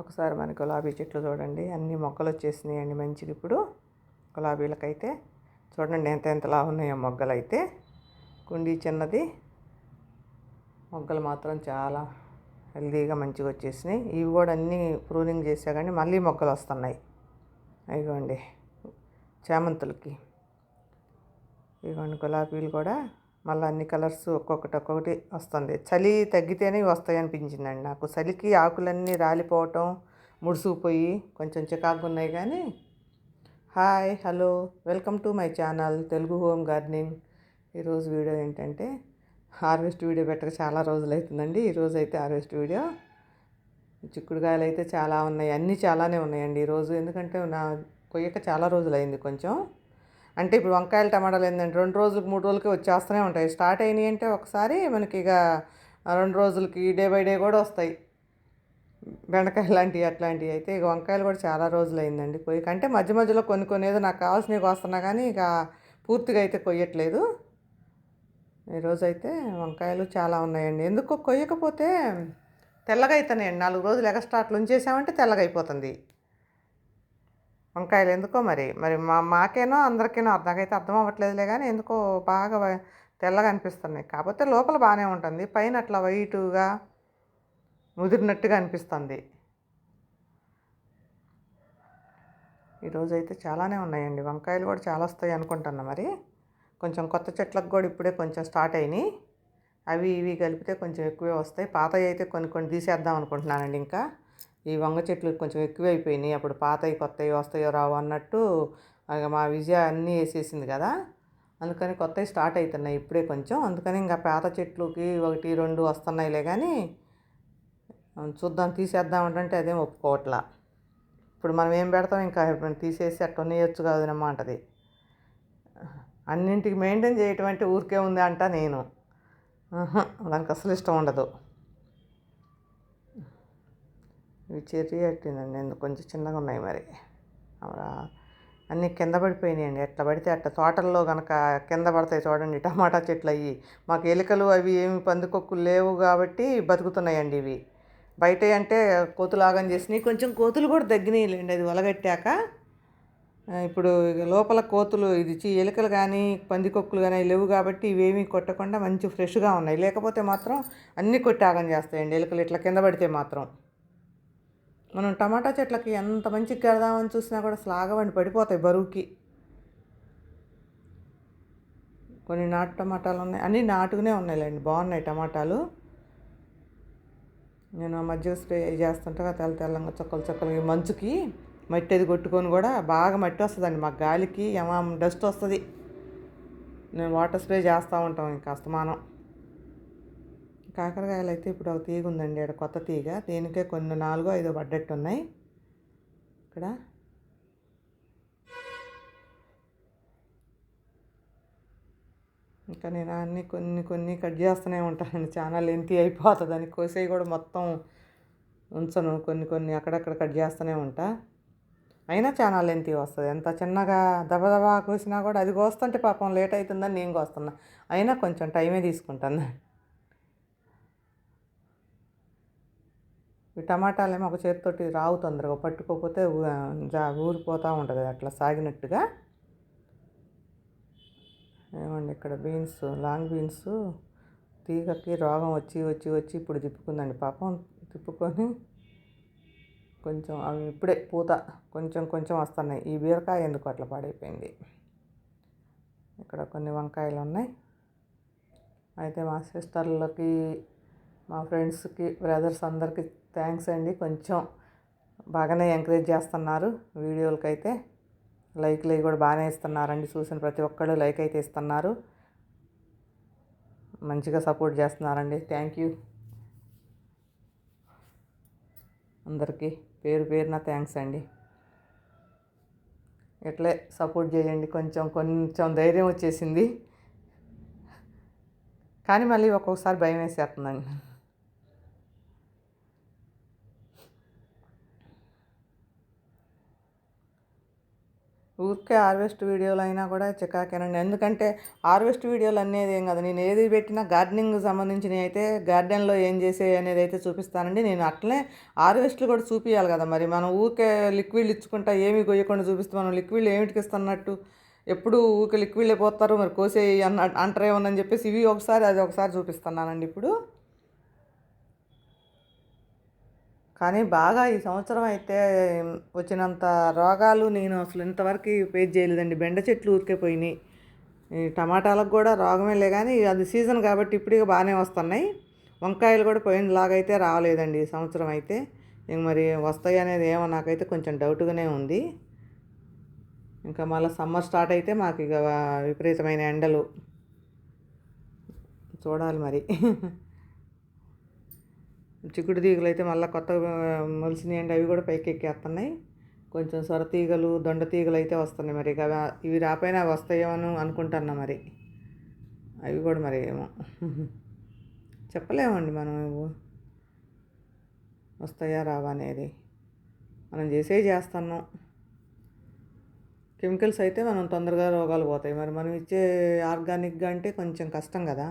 ఒకసారి మన గులాబీ చెట్లు చూడండి, అన్ని మొగ్గలు వచ్చేసినాయండి మంచిగా. ఇప్పుడు గులాబీలకైతే చూడండి ఎంత ఎంతలా ఉన్నాయో మొగ్గలు. అయితే కుండీ చిన్నది, మొగ్గలు మాత్రం చాలా హెల్దీగా మంచిగా వచ్చేసినాయి. ఇవి కూడా అన్నీ ప్రూనింగ్ చేసా కానీ మళ్ళీ మొగ్గలు వస్తున్నాయి. ఇదిగోండి చామంతులకి, ఇదిగోండి గులాబీలు కూడా మళ్ళీ అన్ని కలర్స్ ఒక్కొక్కటి వస్తుంది. చలి తగ్గితేనే ఇవి వస్తాయి అనిపించిందండి నాకు. చలికి ఆకులన్నీ రాలిపోవటం, ముడుసుకుపోయి కొంచెం చికాకు ఉన్నాయి. కానీ hi, hello, welcome to my channel Telugu home gardening. ఈరోజు వీడియో ఏంటంటే హార్వెస్ట్ వీడియో పెట్టక చాలా రోజులు అవుతుందండి. ఈరోజు అయితే హార్వెస్ట్ వీడియో. చిక్కుడుకాయలు అయితే చాలా ఉన్నాయి, అన్నీ చాలానే ఉన్నాయండి ఈరోజు. ఎందుకంటే నా కొయ్యక చాలా రోజులు అయింది కొంచెం. అంటే ఇప్పుడు వంకాయలు టమాటాలు ఏంటంటే 2 రోజులకు 3 రోజులకి వచ్చేస్తూనే ఉంటాయి. స్టార్ట్ అయినాయి అంటే ఒకసారి మనకి ఇక 2 రోజులకి డే బై డే కూడా వస్తాయి. బెండకాయలు లాంటివి అట్లాంటివి. అయితే ఇక వంకాయలు కూడా చాలా రోజులు అయిందండి కొయ్యక. అంటే మధ్య మధ్యలో కొన్ని ఏదో నాకు కావాల్సినవి వస్తున్నా కానీ ఇక పూర్తిగా అయితే కొయ్యట్లేదు. ఈరోజు అయితే వంకాయలు చాలా ఉన్నాయండి. ఎందుకో కొయ్యకపోతే తెల్లగా అవుతున్నాయండి. 4 రోజులు ఎక్స్ట్రా అట్లా ఉంచేసామంటే తెల్లగా అయిపోతుంది వంకాయలు. ఎందుకో మరి మాకేనో అందరికీనో నాకైతే అర్థం అవ్వట్లేదులే. కానీ ఎందుకో బాగా తెల్లగా అనిపిస్తున్నాయి. కాకపోతే లోపల బాగానే ఉంటుంది, పైన అట్లా వైటుగా ముదిరినట్టుగా అనిపిస్తుంది. ఈరోజు అయితే చాలానే ఉన్నాయండి వంకాయలు కూడా చాలా వస్తాయి అనుకుంటున్నా. మరి కొంచెం కొత్త చెట్లకు కూడా ఇప్పుడే కొంచెం స్టార్ట్ అయినాయి. అవి ఇవి కలిపితే కొంచెం ఎక్కువే వస్తాయి. పాతవి అయితే కొన్ని తీసేద్దాం అనుకుంటున్నానండి. ఇంకా ఈ వంగ చెట్లు కొంచెం ఎక్కువే అయిపోయినాయి. అప్పుడు పాతవి కొత్తవి వస్తాయో రావు అన్నట్టు మా విజయ అన్నీ వేసేసింది కదా, అందుకని కొత్తవి స్టార్ట్ అవుతున్నాయి ఇప్పుడే కొంచెం. అందుకని ఇంకా పాత చెట్లుకి 1, 2 వస్తున్నాయిలే. కానీ చూద్దాం, తీసేద్దాం అంటే అదేం ఒప్పుకోవట్లా. ఇప్పుడు మనం ఏం పెడతాం, ఇంకా తీసేసి అట్లా నేయచ్చు కాదనమ్మా అంటది. అన్నింటికి మెయింటైన్ చేయటం అంటే ఊరికే ఉంది అంట నేను. దానికి అసలు ఇష్టం ఉండదు. ఇవి చెర్రీ అట్టిందండి, ఎందుకు కొంచెం చిన్నగా ఉన్నాయి. మరి అన్నీ కింద పడిపోయినాయండి. ఎట్లా పడితే అట్లా తోటల్లో కనుక కింద పడతాయి చూడండి టమాటా చెట్లు. అవి మాకు ఎలుకలు అవి ఏమి పందికొక్కులు లేవు కాబట్టి బతుకుతున్నాయండి ఇవి. బయట అంటే కోతులాగం చేసినాయి, కొంచెం కోతులు కూడా తగ్గినాయిలేండి అది వలగట్టాక. ఇప్పుడు లోపల కోతులు ఎలుకలు కానీ పందికొక్కులు కానీ లేవు కాబట్టి ఇవేమీ కొట్టకుండా మంచి ఫ్రెష్గా ఉన్నాయి. లేకపోతే మాత్రం అన్నీ కొట్టి ఆగం చేస్తాయండి ఎలుకలు ఇట్లా కింద పడితే మాత్రం. మనం టమాటా చెట్లకి ఎంత మంచిగా కడదామని చూసినా కూడా స్లాగవండి పడిపోతాయి బరువుకి. కొన్ని నాటు టమాటాలు ఉన్నాయి, అన్నీ నాటుగానే ఉన్నాయిలేండి, బాగున్నాయి టమాటాలు. నేను మధ్య స్ప్రే చేస్తుంటా తెల్లంగా చుక్కలు ఈ మంచుకి మట్టి అది కొట్టుకొని కూడా బాగా మట్టి వస్తుందండి మాకు. గాలికి డస్ట్ వస్తుంది. నేను వాటర్ స్ప్రే చేస్తూ ఉంటాం ఇంకా అస్తమానం. కాకరకాయలు అయితే ఇప్పుడు ఒక తీగ ఉందండి, ఇక్కడ కొత్త తీగ. దీనికే కొన్ని 4, 5 పడ్డట్టు ఉన్నాయి ఇక్కడ. ఇంకా నేను అన్నీ కొన్ని కట్ చేస్తూనే ఉంటానండి. చాలా లెంతీ అయిపోతుంది అని కోసేవి కూడా మొత్తం ఉంచను. కొన్ని అక్కడక్కడ కట్ చేస్తూనే ఉంటా. అయినా చాలా లెంతీ వస్తుంది. ఎంత చిన్నగా దబదబా కోసినా కూడా అది కోస్తుంటే పాపం లేట్ అవుతుందని నేను కోస్తున్నా. అయినా కొంచెం టైమే తీసుకుంటాను. ఈ టమాటాలేమో ఒక చేతితోటి రావు, తొందరగా పట్టుకోకపోతే ఊరిపోతూ ఉంటుంది అట్లా సాగినట్టుగా. ఏమండి ఇక్కడ బీన్స్, లాంగ్ బీన్స్ తీగకి రోగం వచ్చి ఇప్పుడు తిప్పుకుందండి పాపం. తిప్పుకొని కొంచెం అవి ఇప్పుడే పూత కొంచెం వస్తున్నాయి. ఈ బీరకాయ ఎందుకు అట్లా పాడైపోయింది. ఇక్కడ కొన్ని వంకాయలు ఉన్నాయి. అయితే మా సిస్టర్లకి, మా ఫ్రెండ్స్కి, బ్రదర్స్ అందరికీ థ్యాంక్స్ అండి. కొంచెం బాగానే ఎంకరేజ్ చేస్తున్నారు వీడియోలకైతే. లైక్లు కూడా బాగానే ఇస్తున్నారండి. చూసిన ప్రతి ఒక్కళ్ళు లైక్ అయితే ఇస్తున్నారు, మంచిగా సపోర్ట్ చేస్తున్నారండి. థ్యాంక్ యూ అందరికీ, పేరున థ్యాంక్స్ అండి. ఇట్లే సపోర్ట్ చేయండి. కొంచెం ధైర్యం వచ్చేసింది, కానీ మళ్ళీ ఒక్కొక్కసారి భయం వేసేస్తుందండి. ఊరికే హార్వెస్ట్ వీడియోలు అయినా కూడా చికాకేనండి. ఎందుకంటే హార్వెస్ట్ వీడియోలు అనేది ఏం కాదు, నేను ఏది పెట్టినా గార్డెనింగ్ సంబంధించినవి అయితే గార్డెన్లో ఏం చేసే అనేది అయితే చూపిస్తానండి. నేను అట్లనే హార్వెస్ట్లు కూడా చూపించాలి కదా, మరి మనం ఊరికే లిక్విడ్లు ఇచ్చుకుంటా ఏమీ కొయ్యకుండా చూపిస్తే మనం లిక్విడ్లు ఏమిటికి ఇస్తున్నట్టు, ఎప్పుడు ఊరికే లిక్విడ్లే పోతారు మరి కోసేయి అంటారేమోనని చెప్పేసి ఇవి ఒకసారి అది ఒకసారి చూపిస్తున్నానండి ఇప్పుడు. కానీ బాగా ఈ సంవత్సరం అయితే వచ్చినంత రోగాలు నేను అసలు ఇంతవరకు ఫేస్ చేయలేదండి. బెండ చెట్లు ఊరికే పోయినాయి. ఈ టమాటాలకు కూడా రోగమేలే కానీ అది సీజన్ కాబట్టి ఇప్పుడు బాగానే వస్తున్నాయి. వంకాయలు కూడా పోయినలాగైతే రాలేదండి ఈ సంవత్సరం అయితే. ఇంక మరి వస్తాయి అనేది ఏమో నాకైతే కొంచెం డౌట్గానే ఉంది. ఇంకా మళ్ళీ సమ్మర్ స్టార్ట్ అయితే మాకు ఇక విపరీతమైన ఎండలు చూడాలి మరి. చిక్కుడు తీగలు అయితే మళ్ళీ కొత్తగా మొలిసినాయండి, అవి కూడా పైకి ఎక్కేస్తున్నాయి. కొంచెం సొర తీగలు దొండ తీగలు అయితే వస్తున్నాయి. మరి ఇక ఇవి రాపోయినా అవి వస్తాయేమో అనుకుంటున్నా. మరి అవి కూడా మరి ఏమో చెప్పలేమండి మనం, వస్తాయా రావా అనేది. మనం చేస్తున్నాం. కెమికల్స్ అయితే మనం తొందరగా రోగాలు పోతాయి. మరి మనం ఇచ్చే ఆర్గానిక్గా అంటే కొంచెం కష్టం కదా.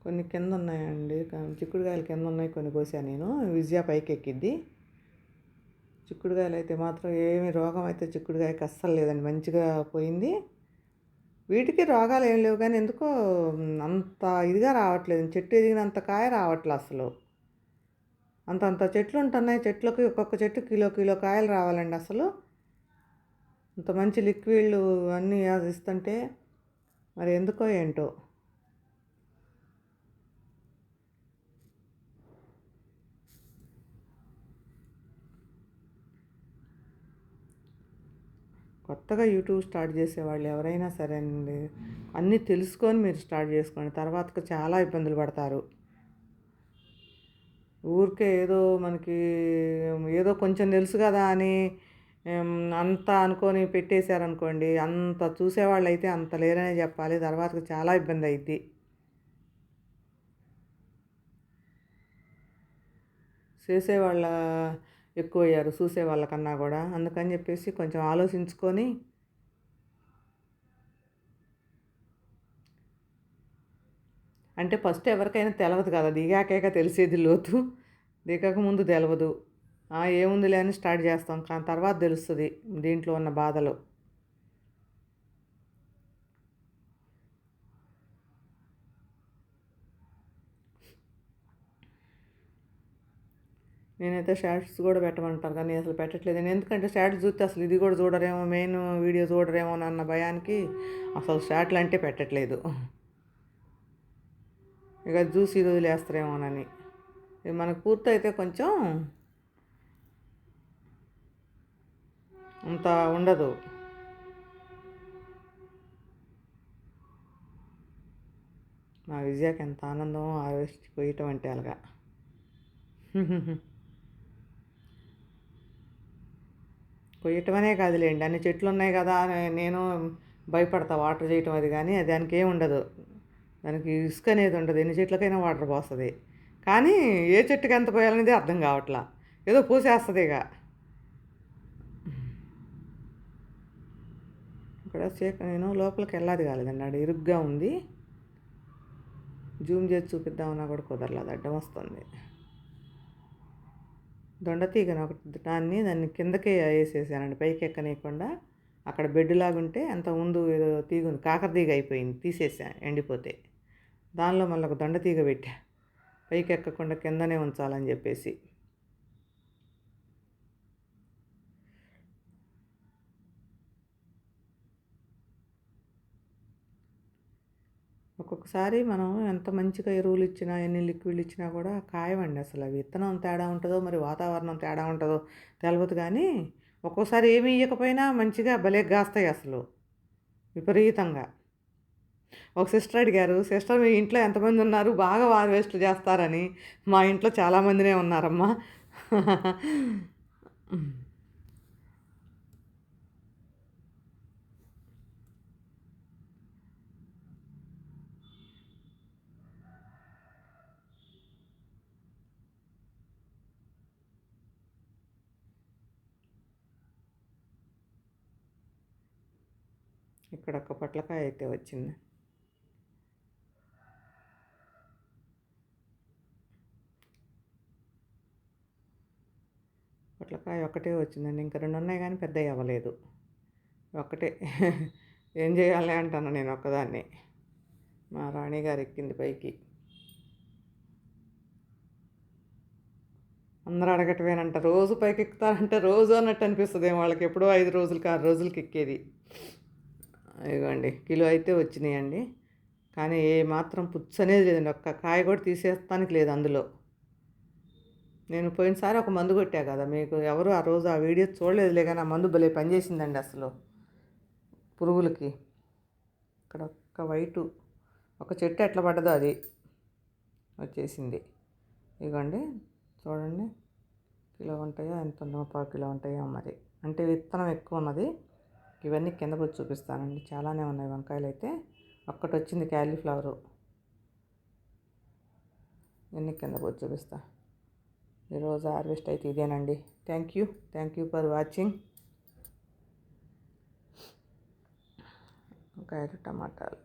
కొన్ని కింద ఉన్నాయండి, చిక్కుడుకాయలు కింద ఉన్నాయి, కొన్ని కోసా నేను. విజయ పైకి ఎక్కిద్ది. చిక్కుడుకాయలు అయితే మాత్రం ఏమి రోగం అయితే చిక్కుడుకాయకి అస్సలు లేదండి, మంచిగా పోయింది. వీటికి రోగాలు ఏం లేవు కానీ ఎందుకో అంత ఇదిగా రావట్లేదు, చెట్టు ఎదిగినంత కాయ రావట్లేదు అసలు. అంతంత చెట్లు ఉంటున్నాయి, చెట్లకి ఒక్కొక్క చెట్టు కిలో కిలో కాయలు రావాలండి అసలు. అంత మంచి లిక్విడ్లు అన్నీ ఇస్తుంటే మరి ఎందుకో ఏంటో. కొత్తగా యూట్యూబ్ స్టార్ట్ చేసేవాళ్ళు ఎవరైనా సరే అండి, అన్నీ తెలుసుకొని మీరు స్టార్ట్ చేసుకోండి. తర్వాతకు చాలా ఇబ్బందులు పడతారు. ఊరికే ఏదో మనకి ఏదో కొంచెం తెలుసు కదా అని అంతా అనుకొని పెట్టేశారనుకోండి, అంత చూసేవాళ్ళు అయితే అంత లేరనే చెప్పాలి. తర్వాతకు చాలా ఇబ్బంది అయింది. చేసేవాళ్ళ ఎక్కువయ్యారు చూసేవాళ్ళ కన్నా కూడా. అందుకని చెప్పేసి కొంచెం ఆలోచించుకొని అంటే ఫస్ట్ ఎవరికైనా తెలవదు కదా, దిగాకేక తెలిసేది లోతు. దిగక ముందు తెలవదు. ఏముందిలే అని స్టార్ట్ చేస్తాం, కానీ తర్వాత తెలుస్తుంది దీంట్లో ఉన్న బాధలు. నేనైతే షార్ట్స్ కూడా పెట్టమంటారు కానీ అసలు పెట్టట్లేదు నేను. ఎందుకంటే షార్ట్స్ చూస్తే అసలు ఇది కూడా చూడరేమో, మెయిన్ వీడియో చూడరేమో అన్న భయానికి అసలు షార్ట్లు అంటే పెట్టట్లేదు. ఇక చూసి ఇది వదిలేస్తారేమోనని. ఇది మనకు పూర్తయితే కొంచెం అంత ఉండదు. మా విజయకి ఎంత ఆనందమో ఆవేశిపోయటం అంటే అలాగా. కొయ్యటమనే కాదులేండి, అన్ని చెట్లు ఉన్నాయి కదా నేను భయపడతా వాటర్ చేయటం అది, కానీ దానికి ఏమి ఉండదు. దానికి ఇసుక అనేది ఉండదు, ఎన్ని చెట్లకైనా వాటర్ పోస్తుంది. కానీ ఏ చెట్టుకి ఎంత పోయాలనేది అర్థం కావట్లా, ఏదో పోసేస్తుంది ఇక. ఇక్కడ నేను లోపలికి వెళ్ళాది కాలేదండి, ఆడ ఇరుగ్గా ఉంది. జూమ్ చేసి చూపిద్దామన్నా కూడా కుదరలేదు, అడ్డం వస్తుంది. దొండతీగను ఒకటి దాన్ని కిందకే వేసేసానండి, పైకి ఎక్కనీయకుండా. అక్కడ బెడ్ లాగుంటే అంత ముందు ఏదో తీగ ఉంది, కాకర తీగ అయిపోయింది, తీసేసా ఎండిపోతే. దానిలో మళ్ళీ ఒక దొండతీగ పెట్టా, పైకి ఎక్కకుండా కిందనే ఉంచాలని చెప్పేసి. ఒక్కొక్కసారి మనం ఎంత మంచిగా ఎరువులు ఇచ్చినా ఎన్ని లిక్విడ్లు ఇచ్చినా కూడా కాయవండి అసలు. అవి విత్తనం తేడా ఉంటుందో మరి వాతావరణం తేడా ఉంటుందో తెలియదు కానీ ఒక్కోసారి ఏమి ఇవ్వకపోయినా మంచిగా భలే కాస్తాయి అసలు, విపరీతంగా. ఒక సిస్టర్ అడిగారు, సిస్టర్ మీ ఇంట్లో ఎంతమంది ఉన్నారు బాగా హార్వెస్ట్ చేస్తారని. మా ఇంట్లో చాలామందినే ఉన్నారమ్మా. ఇక్కడ ఒక పొట్లకాయ అయితే వచ్చింది. పొట్లకాయ ఒకటే వచ్చిందండి, ఇంకా 2 ఉన్నాయి కానీ పెద్దవి అవ్వలేదు. ఒక్కటే ఏం చేయాలి అంటాను నేను ఒక్కదాన్ని. మా రాణిగారు ఎక్కింది పైకి. అందరూ అడగటమేనంట, రోజు పైకి ఎక్కుతారంటే రోజు అన్నట్టు అనిపిస్తుంది వాళ్ళకి, ఎప్పుడో 5 రోజులకి 6 రోజులకి ఎక్కేది. ఇదిగోండి కిలో అయితే వచ్చినాయండి, కానీ ఏ మాత్రం పుచ్చు అనేది లేదండి, ఒక్క కాయ కూడా తీసేస్తానికి లేదు అందులో. నేను పోయినసారి ఒక మందు కొట్టా కదా, మీకు ఎవరు ఆ రోజు ఆ వీడియో చూడలేదులే, కానీ ఆ మందు భలే పనిచేసిందండి అసలు పురుగులకి. ఇక్కడ ఒక్క వైటు ఒక చెట్టు ఎట్లా పడ్డదో అది వచ్చేసింది. ఇదిగోండి చూడండి, కిలో ఉంటాయో ఎంత, 1/4 కిలో ఉంటాయో మరి, అంటే విత్తనం ఎక్కువ ఉన్నది. ఇవన్నీ కింద పోయి చూపిస్తానండి, చాలానే ఉన్నాయి వంకాయలు అయితే. ఒక్కటి వచ్చింది క్యాలీఫ్లవరు, ఇవన్నీ కింద పోయి చూపిస్తా. ఈరోజు హార్వెస్ట్ అయితే ఇదేనండి. Thank you for watching. వంకాయలు టమాటాలు.